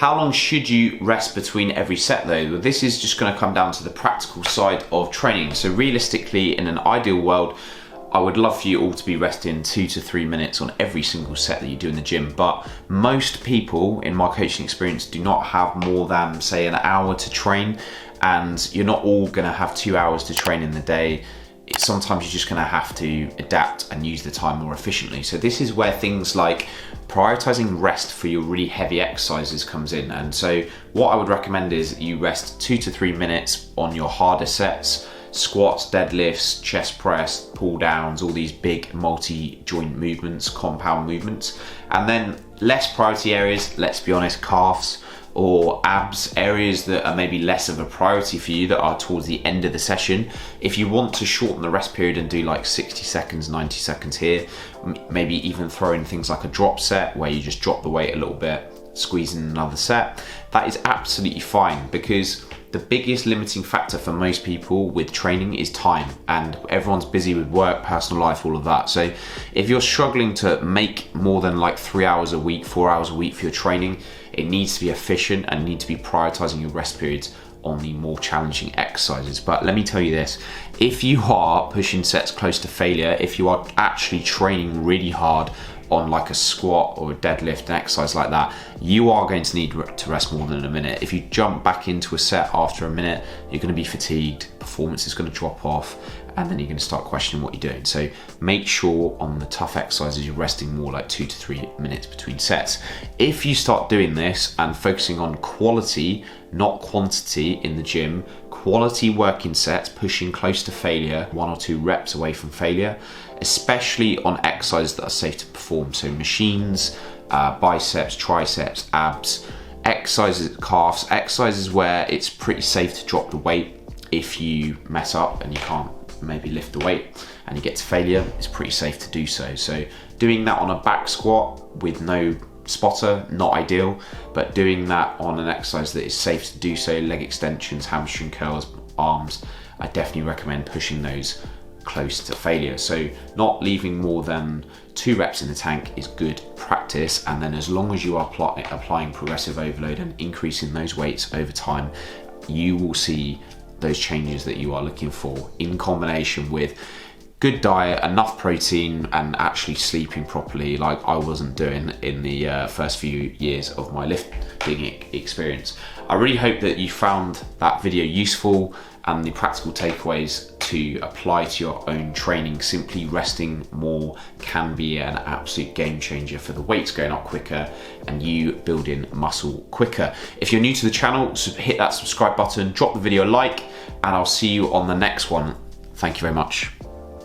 How long should you rest between every set though? Well, this is just going to come down to the practical side of training. So realistically, in an ideal world, I would love for you all to be resting 2 to 3 minutes on every single set that you do in the gym. But most people in my coaching experience do not have more than, say, an hour to train, and you're not all going to have 2 hours to train in the day. Sometimes you're just going to have to adapt and use the time more efficiently. So this is where things like prioritizing rest for your really heavy exercises comes in. And so what I would recommend is you rest 2 to 3 minutes on your harder sets: squats, deadlifts, chest press, pull downs, all these big multi-joint movements, compound movements. And then less priority areas, let's be honest, calves or abs, areas that are maybe less of a priority for you, that are towards the end of the session. If you want to shorten the rest period and do like 60 seconds, 90 seconds here, maybe even throw in things like a drop set where you just drop the weight a little bit, squeeze in another set, that is absolutely fine, because the biggest limiting factor for most people with training is time, and everyone's busy with work, personal life, all of that. So if you're struggling to make more than like 3 hours a week, 4 hours a week for your training, it needs to be efficient and need to be prioritizing your rest periods on the more challenging exercises. But let me tell you this, if you are pushing sets close to failure, if you are actually training really hard on like a squat or a deadlift, an exercise like that, you are going to need to rest more than a minute. If you jump back into a set after a minute, you're going to be fatigued, performance is going to drop off, and then you're going to start questioning what you're doing. So make sure on the tough exercises you're resting more like 2 to 3 minutes between sets. If you start doing this and focusing on quality, not quantity in the gym, quality working sets, pushing close to failure, 1 or 2 reps away from failure, especially on exercises that are safe to perform. So machines, biceps, triceps, abs, exercises, calves, exercises where it's pretty safe to drop the weight. If you mess up and you can't maybe lift the weight and you get to failure, it's pretty safe to do so. So doing that on a back squat with no spotter, not ideal, but doing that on an exercise that is safe to do so, leg extensions, hamstring curls, arms, I definitely recommend pushing those close to failure. So not leaving more than 2 reps in the tank is good practice, and then as long as you are applying progressive overload and increasing those weights over time, you will see those changes that you are looking for, in combination with good diet, enough protein, and actually sleeping properly, like I wasn't doing in the first few years of my lifting experience. I really hope that you found that video useful and the practical takeaways to apply to your own training. Simply resting more can be an absolute game changer for the weights going up quicker and you building muscle quicker. If you're new to the channel, hit that subscribe button, drop the video a like, and I'll see you on the next one. Thank you very much.